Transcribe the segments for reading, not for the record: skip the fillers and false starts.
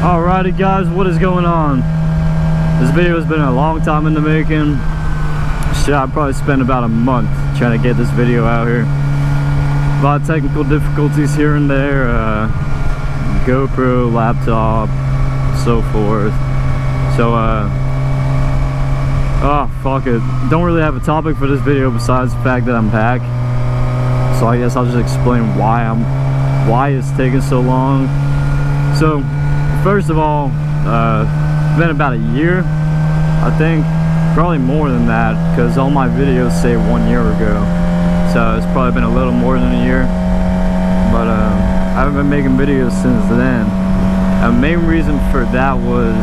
Alrighty guys, what is going on? This video has been a long time in the making. Shit, I probably spent about a month trying to get this video out here. A lot of technical difficulties here and there, GoPro, laptop, so forth. So oh fuck it, don't really have a topic for this video besides the fact that I'm back. So I guess I'll just explain why it's taking so long. So first of all, it's been about a year, I think, probably more than that, because all my videos say 1 year ago, so it's probably been a little more than a year. But I haven't been making videos since then. The main reason for that was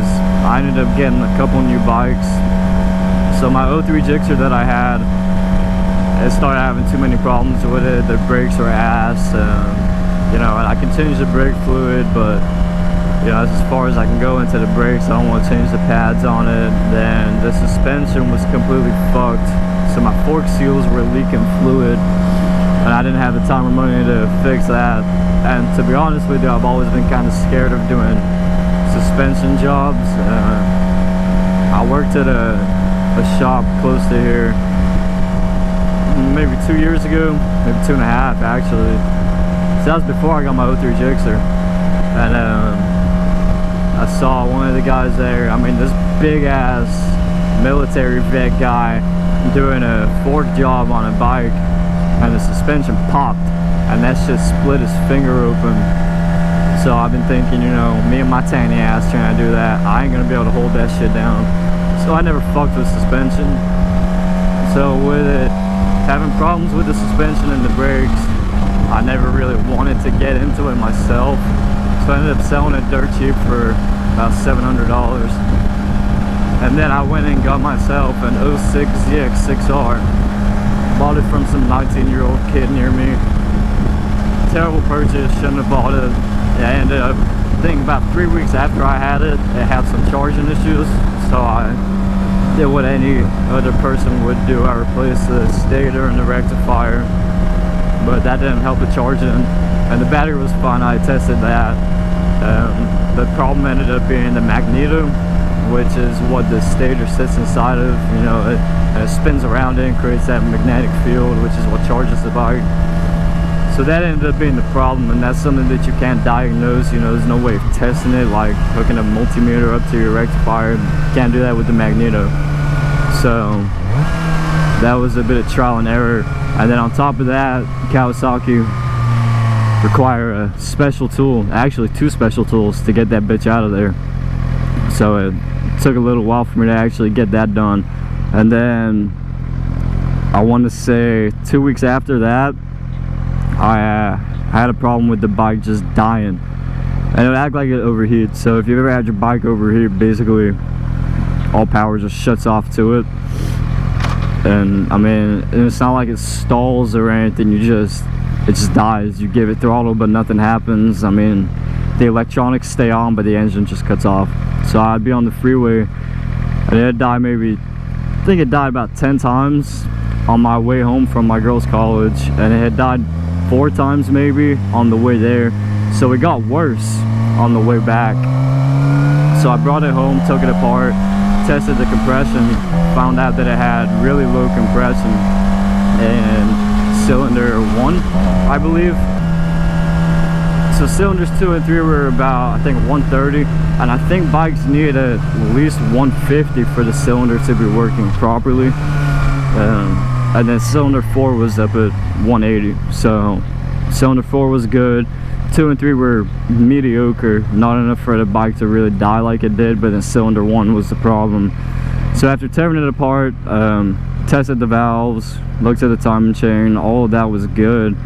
I ended up getting a couple new bikes. So my 03 Gixxer that I had, it started having too many problems with it. The brakes were ass, you know, and I can change the brake fluid, but you know, that's as far as I can go into the brakes. I don't want to change the pads on it. Then the suspension was completely fucked, so my fork seals were leaking fluid, and I didn't have the time or money to fix that. And to be honest with you, I've always been kind of scared of doing suspension jobs. I worked at a shop close to here maybe 2 years ago, maybe 2.5 actually. So that was before I got my 03 Gixxer, and I saw one of the guys there, I mean this big ass military vet guy, doing a fork job on a bike, and the suspension popped and that shit split his finger open. So I've been thinking, you know, me and my tiny ass trying to do that, I ain't gonna be able to hold that shit down. So I never fucked with suspension. So with it having problems with the suspension and the brakes, I never really wanted to get into it myself. So I ended up selling it dirt cheap for about $700. And then I went and got myself an 06 ZX6R. Bought it from some 19-year-old kid near me. Terrible purchase, shouldn't have bought it. I ended up, I think about 3 weeks after I had it, it had some charging issues. So I did what any other person would do. I replaced the stator and the rectifier. But that didn't help the charging. And the battery was fine, I tested that. The problem ended up being the magneto, which is what the stator sits inside of. You know, it spins around it and creates that magnetic field, which is what charges the bike. So that ended up being the problem, and that's something that you can't diagnose. You know, there's no way of testing it, like hooking a multimeter up to your rectifier. You can't do that with the magneto. So that was a bit of trial and error. And then on top of that, Kawasaki require a special tool, actually 2 special tools, to get that bitch out of there. So it took a little while for me to actually get that done. And then I want to say 2 weeks after that, I had a problem with the bike just dying, and it would act like it overheats. So if you've ever had your bike overheat, basically all power just shuts off to it. And I mean, it's not like it stalls or anything, it just dies. You give it throttle but nothing happens. I mean, the electronics stay on but the engine just cuts off. So I'd be on the freeway and it'd die maybe, I think it died about 10 times on my way home from my girl's college, and it had died 4 times maybe on the way there. So it got worse on the way back. So I brought it home, took it apart, tested the compression, found out that it had really low compression in cylinder 1, I believe. So cylinders 2 and 3 were about, I think, 130, and I think bikes need at least 150 for the cylinder to be working properly. And then cylinder 4 was up at 180. So cylinder 4 was good, 2 and 3 were mediocre, not enough for the bike to really die like it did, but then cylinder 1 was the problem. So after tearing it apart, tested the valves, looked at the timing chain, all of that was good,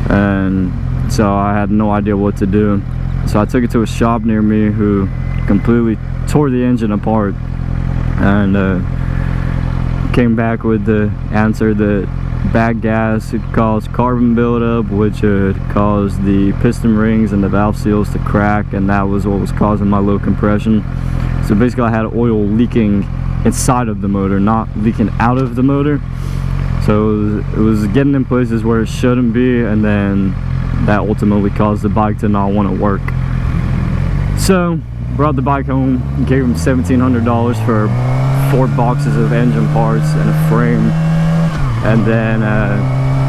and so I had no idea what to do. So I took it to a shop near me who completely tore the engine apart, and came back with the answer that bad gas would cause carbon buildup, which would cause the piston rings and the valve seals to crack, and that was what was causing my low compression. So basically I had oil leaking inside of the motor, not leaking out of the motor. So it was getting in places where it shouldn't be, and then that ultimately caused the bike to not want to work. So brought the bike home, gave him $1,700 for 4 boxes of engine parts and a frame, and then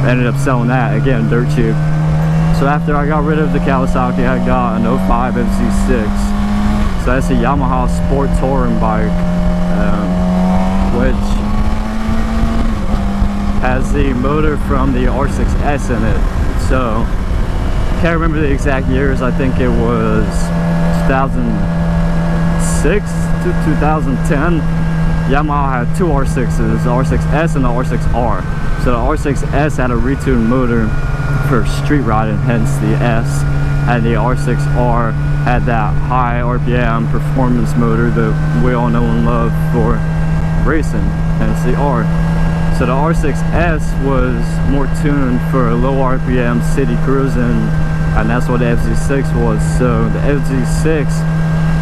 ended up selling that again dirt cheap. So after I got rid of the Kawasaki, I got an 05 FZ6. So that's a Yamaha Sport Touring bike, which has the motor from the R6S in it. So can't remember the exact years. I think it was 2006 to 2010. Yamaha had 2 R6s, the R6S and the R6R. So the R6S had a retuned motor for street riding, hence the S, and the R6R had that high RPM performance motor that we all know and love for racing, hence the R. So the R6S was more tuned for low RPM city cruising, and that's what the FZ6 was. So the FZ6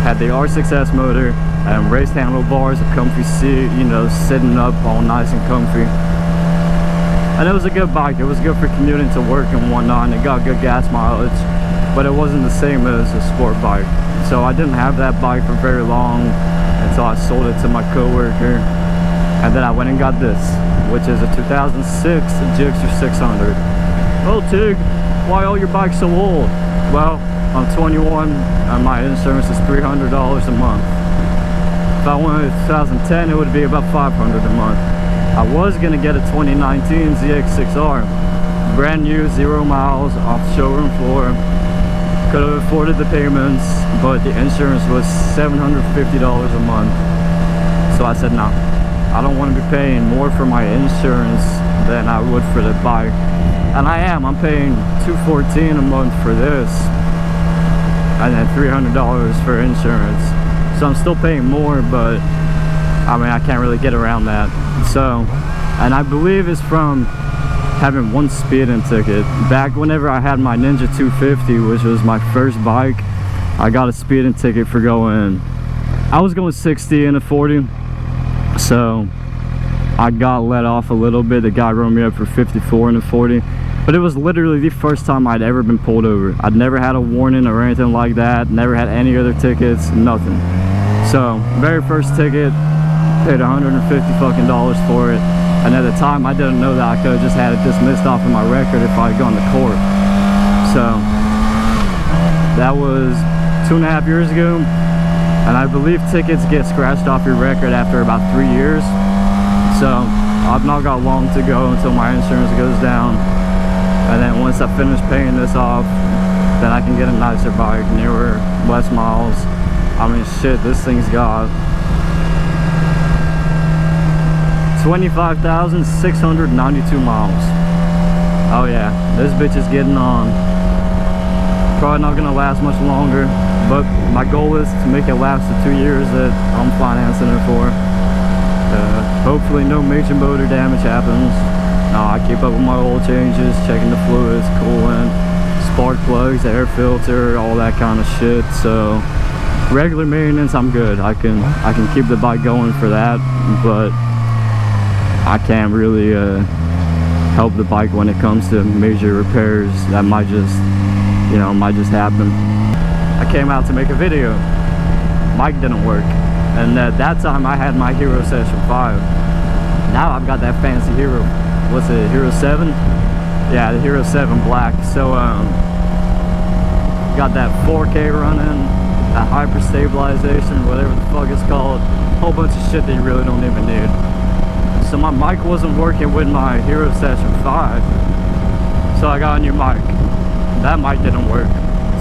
had the R6S motor and race handlebars, a comfy seat, you know, sitting up all nice and comfy. And it was a good bike. It was good for commuting to work and whatnot, and it got good gas mileage, but it wasn't the same as a sport bike. So I didn't have that bike for very long until I sold it to my coworker, and then I went and got this, which is a 2006 Gixxer 600. Oh Tig, why all your bikes so old? Well, I'm 21 and my insurance is $300 a month. If I went to 2010, it would be about $500 a month. I was gonna get a 2019 ZX6R, brand new, 0 miles, off the showroom floor. Could have afforded the payments, but the insurance was $750 a month. So I said, no, I don't want to be paying more for my insurance than I would for the bike. And I'm paying $214 a month for this, and then $300 for insurance. So I'm still paying more, but I mean, I can't really get around that. So, and I believe it's from having 1 speeding ticket. Back whenever I had my Ninja 250, which was my first bike, I got a speeding ticket for going, I was going 60 in a 40. So I got let off a little bit. The guy wrote me up for 54 in a 40. But it was literally the first time I'd ever been pulled over. I'd never had a warning or anything like that. Never had any other tickets, nothing. So, very first ticket, paid $150 fucking for it. And at the time, I didn't know that I could have just had it dismissed off of my record if I had gone to court. So, that was 2.5 years ago. And I believe tickets get scratched off your record after about 3 years. So, I've not got long to go until my insurance goes down. And then once I finish paying this off, then I can get a nicer bike, newer, less miles. I mean, shit, this thing's got 25,692 miles. Oh yeah, this bitch is getting on. Probably not gonna last much longer, but my goal is to make it last the 2 years that I'm financing it for. Hopefully no major motor damage happens. I keep up with my oil changes, checking the fluids, coolant, spark plugs, air filter, all that kind of shit. So regular maintenance, I'm good. I can keep the bike going for that, but I can't really help the bike when it comes to major repairs that might just, you know, might just happen. I came out to make a video. Mic didn't work, and at that time I had my Hero Session 5. Now I've got that fancy Hero. What's it, Hero 7? Yeah, the Hero 7 Black. So, got that 4K running, that hyper stabilization, whatever the fuck it's called. A whole bunch of shit that you really don't even need. So my mic wasn't working with my Hero Session 5. So I got a new mic. That mic didn't work.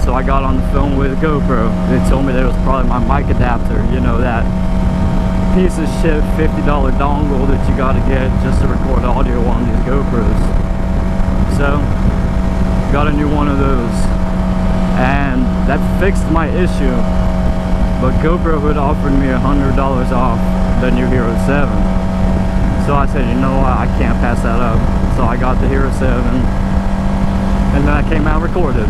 So I got on the phone with GoPro. They told me that it was probably my mic adapter, you know, that piece of shit $50 dongle that you gotta get just to record audio on these GoPros. So got a new one of those, and that fixed my issue, but GoPro had offered me $100 off the new Hero 7. So I said, you know what, I can't pass that up. So I got the Hero 7, and then I came out and recorded.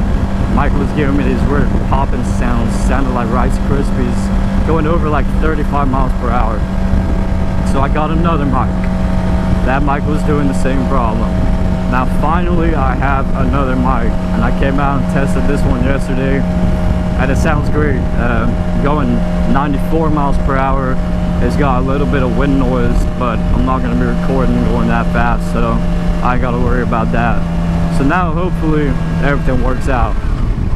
Michael was giving me these weird popping sounds, sounded like Rice Krispies, going over like 35 miles per hour. So I got another mic. That mic was doing the same problem. Now finally I have another mic, and I came out and tested this one yesterday, and it sounds great. Going 94 miles per hour. It's got a little bit of wind noise, but I'm not going to be recording going that fast, so I ain't got to worry about that. So now hopefully everything works out.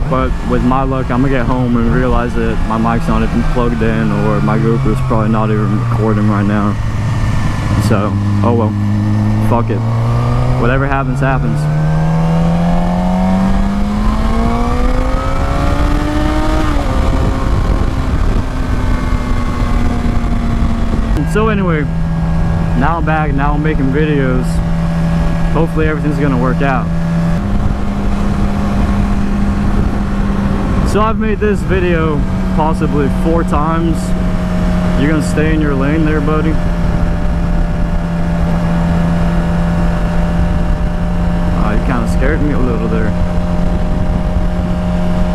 But with my luck, I'm gonna get home and realize that my mic's not even plugged in, or my GoPro's probably not even recording right now. So, oh well, fuck it. Whatever happens, happens. So anyway, now I'm back, now I'm making videos. Hopefully everything's gonna work out. So I've made this video possibly 4 times. You're gonna stay in your lane there, buddy? You kind of scared me a little there.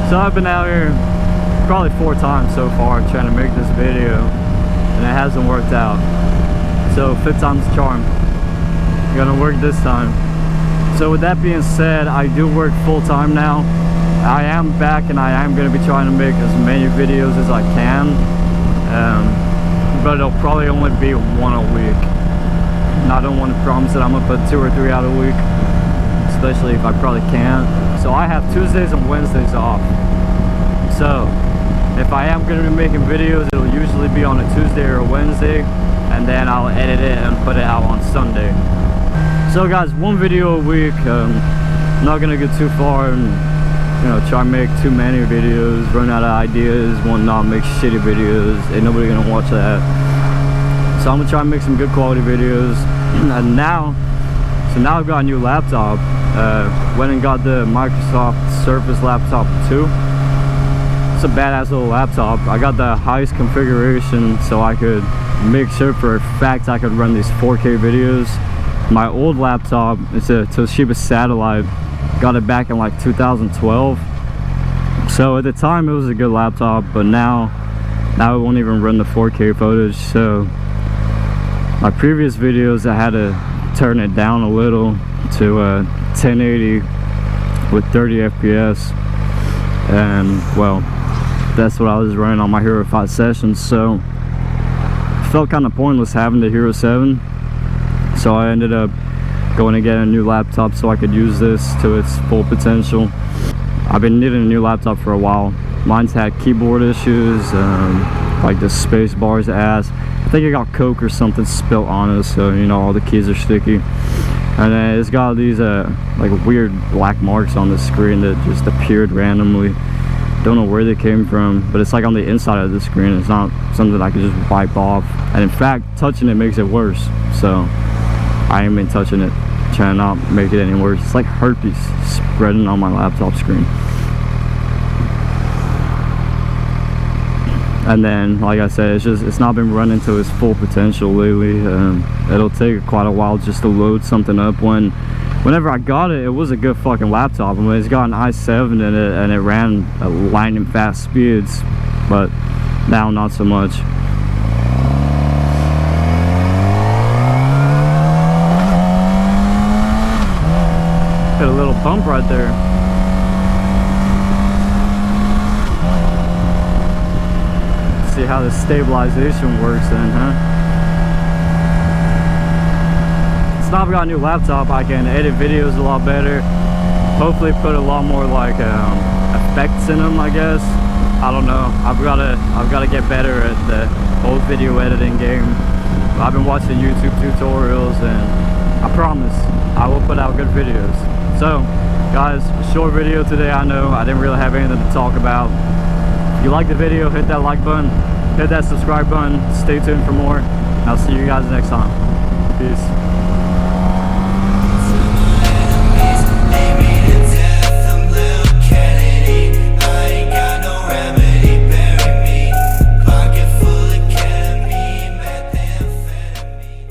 So I've been out here probably 4 times so far trying to make this video, and it hasn't worked out. So 5th time's the charm. Gonna work this time. So with that being said, I do work full time now. I am back, and I am going to be trying to make as many videos as I can, but it'll probably only be 1 a week. And I don't want to promise that I'm going to put 2 or 3 out a week, especially if I probably can't. So I have Tuesdays and Wednesdays off. So if I am going to be making videos, it'll usually be on a Tuesday or a Wednesday, and then I'll edit it and put it out on Sunday. So guys, 1 video a week. Not going to get too far and try and make too many videos, run out of ideas, want not make shitty videos. Ain't nobody gonna watch that. So I'm gonna try and make some good quality videos. And now I've got a new laptop. Went and got the Microsoft Surface Laptop 2. It's a badass little laptop. I got the highest configuration so I could make sure for a fact I could run these 4K videos. My old laptop, it's a Toshiba Satellite. Got it back in like 2012. So at the time it was a good laptop, but now it won't even run the 4K footage. So my previous videos I had to turn it down a little to 1080 with 30 FPS, and well, that's what I was running on my Hero 5 Sessions. So it felt kind of pointless having the Hero 7, so I ended up going to get a new laptop so I could use this to its full potential. I've been needing a new laptop for a while. Mine's had keyboard issues, like the space bar's ass. I think it got Coke or something spilt on it, so all the keys are sticky. And then it's got these like weird black marks on the screen that just appeared randomly. Don't know where they came from, but it's like on the inside of the screen. It's not something I could just wipe off. And in fact, touching it makes it worse. So I ain't been touching it, trying to not make it any worse. It's like herpes spreading on my laptop screen. And then, like I said, it's not been running to its full potential lately. It'll take quite a while just to load something up. Whenever I got it, it was a good fucking laptop. I mean, it's got an i7 in it, and it ran at lightning fast speeds, but now not so much. Hit a little bump right there. See how the stabilization works then, huh? So now I've got a new laptop, I can edit videos a lot better. Hopefully put a lot more like effects in them, I guess. I don't know. I've got to get better at the whole video editing game. I've been watching YouTube tutorials, and I promise I will put out good videos. So guys, a short video today. I know I didn't really have anything to talk about. If you like the video, hit that like button, hit that subscribe button, stay tuned for more, and I'll see you guys next time. Peace.